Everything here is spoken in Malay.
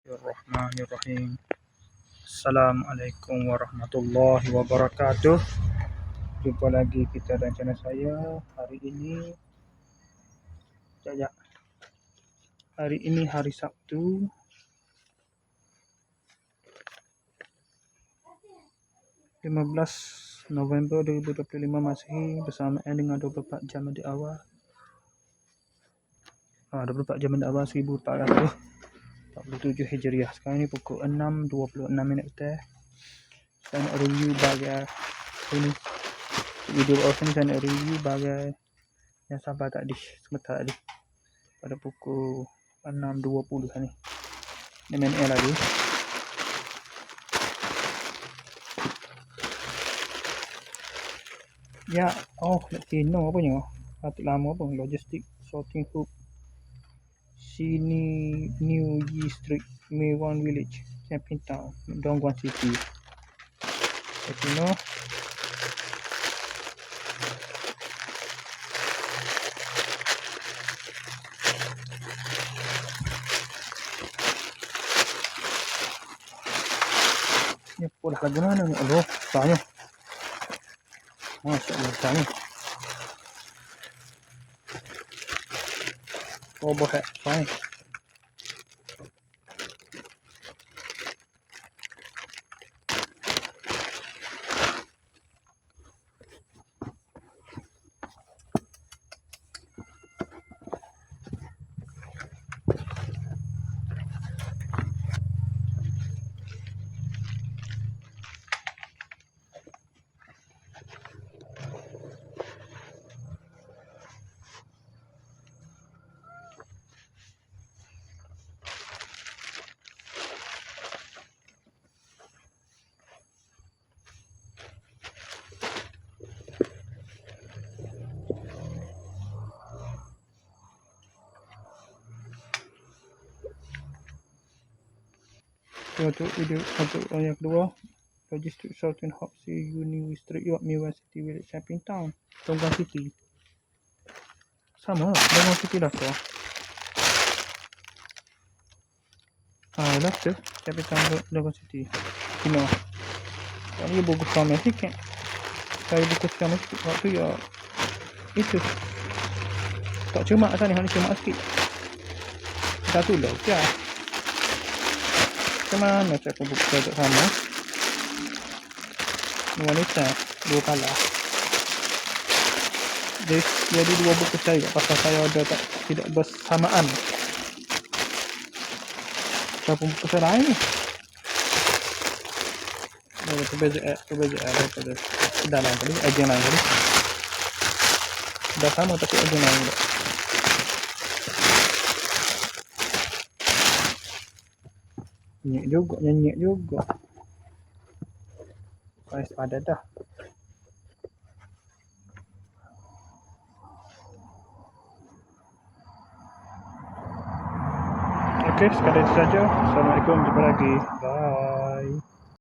Bismillahirrahmanirrahim. Assalamualaikum warahmatullahi wabarakatuh. Jumpa lagi kita dan channel saya. Hari ini hari Sabtu, 15 November 2025 Masihi, bersamaan dengan 24 jam di awal 1447 Hijriah. Sekarang ni pukul 6.26 petang. Saya nak review bagai ini. Video bawah ni saya nak review bagai yang sampai sebentar tadi pada pukul 6.20 ni. Ni main air lagi. Ya, nak Tino apa ni? Patut lama pun. Logistic sorting hoop. Sini New Yi Street, Maywan Village, Champion Town, Dongguan City. Tino. Ni pola lagu mana ni? Allah, besarnya. Masya Allah, besarnya. Oh, bohek, fine. Untuk yang kedua, Logistic Sorting Hub New Street York, Maywan City Village, Champion Town, Dongguan City. Sama lah, Dongguan City dah tu. Dah tu, Champion Town, Dongguan City. Tino. Ini buku kamera sikit. Saya buku kamera sikit. Waktu ya itu. Tak cuma sana, hanya cuma sikit. Dah tu lah, okey. Macam mana cara buku projek sama? Ni wanita, dua kala. Jadi dua buku saya pasal saya ada tidak bersamaan. Siapa buku saya lain ni? Perbezaan daripada dalam tadi, agen lain tadi. Dah sama tapi agen lain juga. Nyanyi juga. Saya sepadan dah. Okey, sekadar itu saja. Assalamualaikum, jumpa lagi. Bye.